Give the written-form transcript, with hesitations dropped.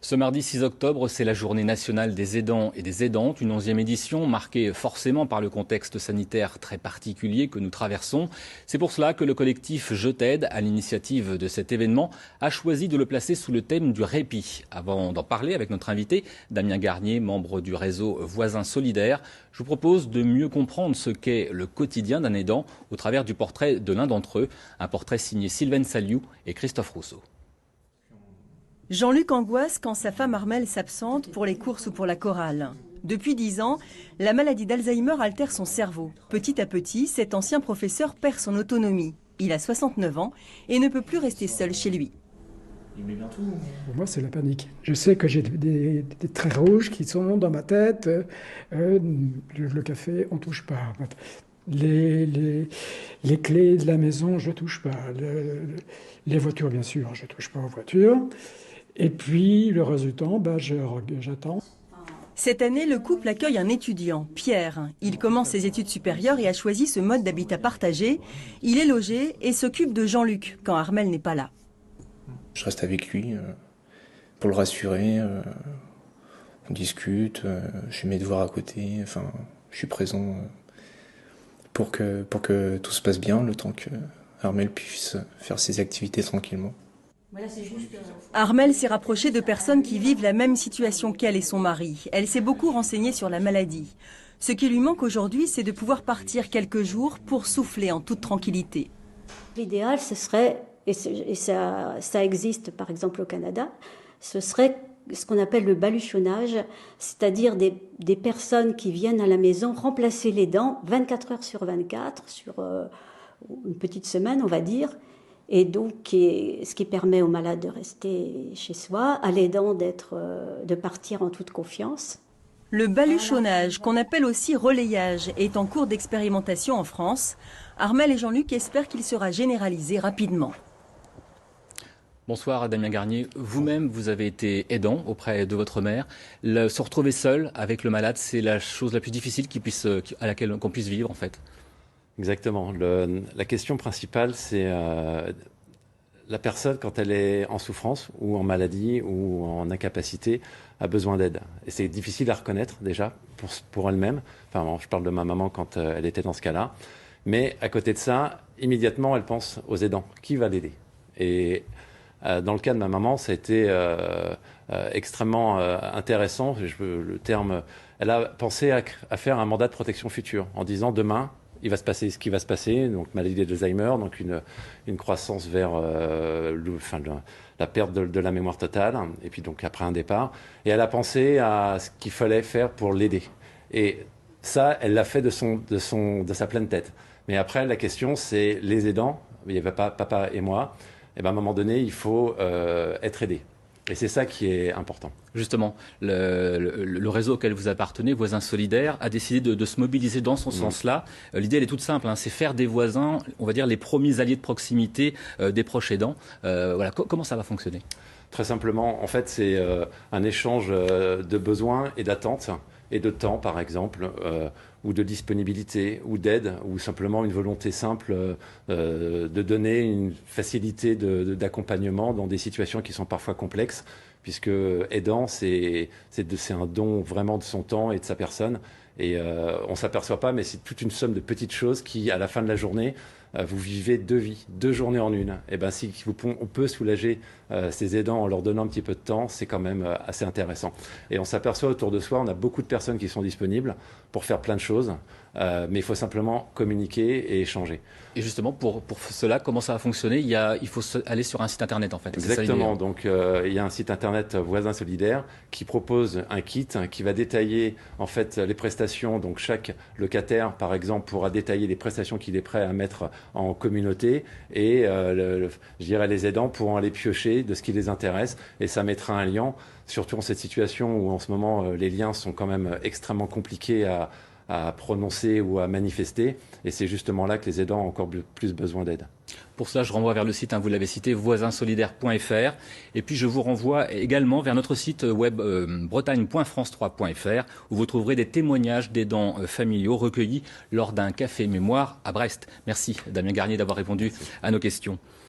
Ce mardi 6 octobre, c'est la journée nationale des aidants et des aidantes, une 11e édition marquée forcément par le contexte sanitaire très particulier que nous traversons. C'est pour cela que le collectif Je t'aide, à l'initiative de cet événement, a choisi de le placer sous le thème du répit. Avant d'en parler avec notre invité, Damien Garnier, membre du réseau Voisins Solidaires, je vous propose de mieux comprendre ce qu'est le quotidien d'un aidant au travers du portrait de l'un d'entre eux, un portrait signé Sylvaine Saliou et Christophe Rousseau. Jean-Luc angoisse quand sa femme Armelle s'absente pour les courses ou pour la chorale. Depuis 10 ans, la maladie d'Alzheimer altère son cerveau. Petit à petit, cet ancien professeur perd son autonomie. Il a 69 ans et ne peut plus rester seul chez lui. Pour moi, c'est la panique. Je sais que j'ai des traits rouges qui sont dans ma tête. Le café, on ne touche pas. Les clés de la maison, je ne touche pas. Les voitures, bien sûr, je ne touche pas aux voitures. Et puis, le résultat, j'attends. Cette année, le couple accueille un étudiant, Pierre. Il commence ses études supérieures et a choisi ce mode d'habitat partagé. Il est logé et s'occupe de Jean-Luc quand Armelle n'est pas là. Je reste avec lui pour le rassurer. On discute, je fais mes devoirs à côté. Enfin, je suis présent pour que tout se passe bien, le temps que Armelle puisse faire ses activités tranquillement. Armelle s'est rapprochée de personnes qui vivent la même situation qu'elle et son mari. Elle s'est beaucoup renseignée sur la maladie. Ce qui lui manque aujourd'hui, c'est de pouvoir partir quelques jours pour souffler en toute tranquillité. L'idéal, ce serait, et ça existe par exemple au Canada, ce serait ce qu'on appelle le baluchonnage, c'est-à-dire des personnes qui viennent à la maison remplacer les dents 24 heures sur 24, sur une petite semaine on va dire, et donc ce qui permet aux malades de rester chez soi, à l'aidant de partir en toute confiance. Le baluchonnage, qu'on appelle aussi relayage, est en cours d'expérimentation en France. Armelle et Jean-Luc espèrent qu'il sera généralisé rapidement. Bonsoir Damien Garnier. Vous-même, vous avez été aidant auprès de votre mère. Se retrouver seul avec le malade, c'est la chose la plus difficile à laquelle qu'on puisse vivre en fait. Exactement. La question principale, c'est la personne, quand elle est en souffrance ou en maladie ou en incapacité, a besoin d'aide. Et c'est difficile à reconnaître déjà pour elle-même. Enfin, bon, je parle de ma maman quand elle était dans ce cas-là. Mais à côté de ça, immédiatement, elle pense aux aidants. Qui va l'aider ? Et dans le cas de ma maman, ça a été extrêmement intéressant. Le terme, elle a pensé à faire un mandat de protection future en disant demain, il va se passer ce qui va se passer, donc maladie d'Alzheimer, donc une croissance vers la perte de la mémoire totale, et puis donc après un départ. Et elle a pensé à ce qu'il fallait faire pour l'aider. Et ça, elle l'a fait de sa pleine tête. Mais après, la question, c'est les aidants, il y avait papa et moi, et ben à un moment donné, il faut être aidé. Et c'est ça qui est important. Justement, le réseau auquel vous appartenez, Voisins Solidaires, a décidé de se mobiliser dans ce sens-là. L'idée, elle est toute simple, hein, c'est faire des voisins, on va dire, les premiers alliés de proximité des proches aidants. Voilà, comment ça va fonctionner ? Très simplement, en fait, c'est un échange de besoins et d'attentes, et de temps, par exemple, ou de disponibilité, ou d'aide, ou simplement une volonté simple de donner une facilité d'accompagnement dans des situations qui sont parfois complexes, puisque aidant, c'est un don vraiment de son temps et de sa personne. Et on ne s'aperçoit pas, mais c'est toute une somme de petites choses qui, à la fin de la journée, vous vivez 2 vies, 2 journées en une. Et ben si on peut soulager ces aidants en leur donnant un petit peu de temps, c'est quand même assez intéressant. Et on s'aperçoit autour de soi, on a beaucoup de personnes qui sont disponibles pour faire plein de choses, mais il faut simplement communiquer et échanger. Et justement, pour cela, comment ça va fonctionner ? Il faut aller sur un site internet en fait. Exactement. Donc il y a un site internet Voisins Solidaires qui propose un kit qui va détailler en fait les prestations. Donc chaque locataire, par exemple, pourra détailler les prestations qu'il est prêt à mettre en communauté, et je dirais les aidants pourront aller piocher de ce qui les intéresse, et ça mettra un lien, surtout en cette situation où en ce moment les liens sont quand même extrêmement compliqués à prononcer ou à manifester, et c'est justement là que les aidants ont encore plus besoin d'aide. Pour cela, je renvoie vers le site, vous l'avez cité, voisinsolidaires.fr, et puis je vous renvoie également vers notre site web bretagne.france3.fr, où vous trouverez des témoignages d'aidants familiaux recueillis lors d'un café mémoire à Brest. Merci Damien Garnier d'avoir répondu à nos questions.